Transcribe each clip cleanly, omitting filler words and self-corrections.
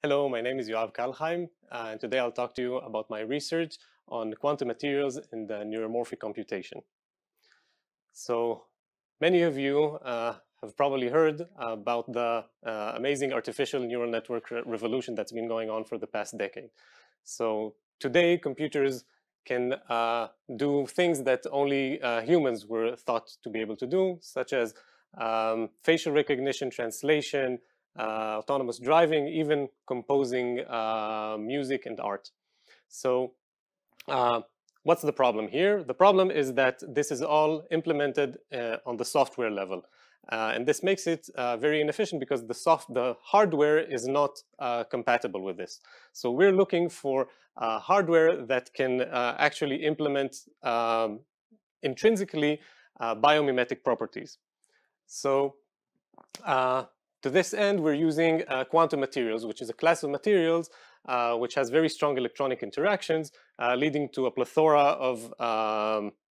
Hello, my name is Yoav Kalcheim, and today I'll talk to you about my research on quantum materials in the neuromorphic computation. So many of you have probably heard about the amazing artificial neural network revolution that's been going on for the past decade. So today, computers can do things that only humans were thought to be able to do, such as facial recognition, translation, autonomous driving, even composing music and art. So what's the problem here? The problem is that this is all implemented on the software level. And this makes it very inefficient because the hardware is not compatible with this. So we're looking for hardware that can actually implement intrinsically biomimetic properties. So to this end, we're using quantum materials, which is a class of materials which has very strong electronic interactions, leading to a plethora of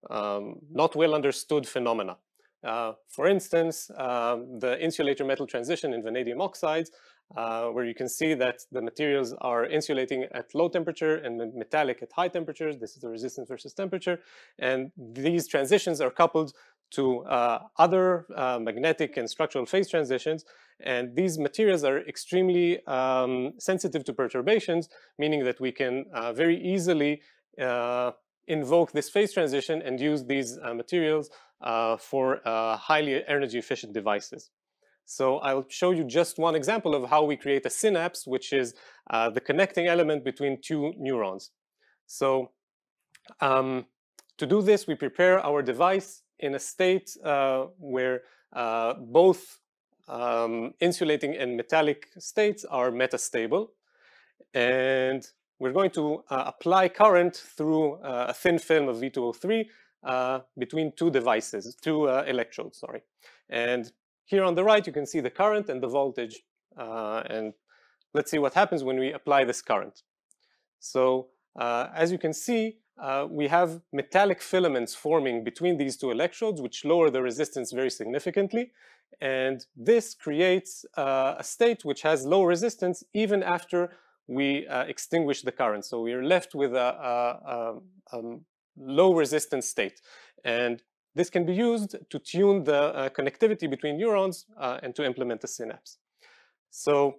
not well understood phenomena. For instance, the insulator metal transition in vanadium oxides, where you can see that the materials are insulating at low temperature and metallic at high temperatures. This is the resistance versus temperature. And these transitions are coupled to other magnetic and structural phase transitions. And these materials are extremely sensitive to perturbations, meaning that we can very easily invoke this phase transition and use these materials for highly energy efficient devices. So I'll show you just one example of how we create a synapse, which is the connecting element between two neurons. So to do this, we prepare our device in a state where both insulating and metallic states are metastable. And we're going to apply current through a thin film of V2O3 between two devices, two electrodes, sorry. And here on the right, you can see the current and the voltage. And let's see what happens when we apply this current. So as you can see, we have metallic filaments forming between these two electrodes, which lower the resistance very significantly. And this creates a state which has low resistance even after we extinguish the current. So we are left with a low resistance state. And this can be used to tune the connectivity between neurons and to implement a synapse. So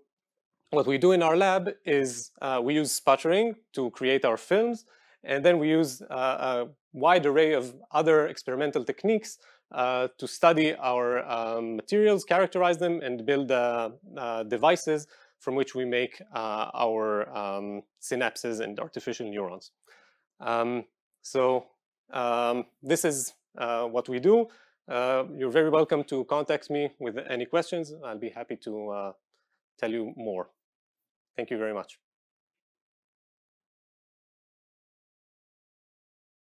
what we do in our lab is we use sputtering to create our films, and then we use a wide array of other experimental techniques to study our materials, characterize them, and build devices from which we make our synapses and artificial neurons. This is what we do. You're very welcome to contact me with any questions. I'll be happy to tell you more. Thank you very much.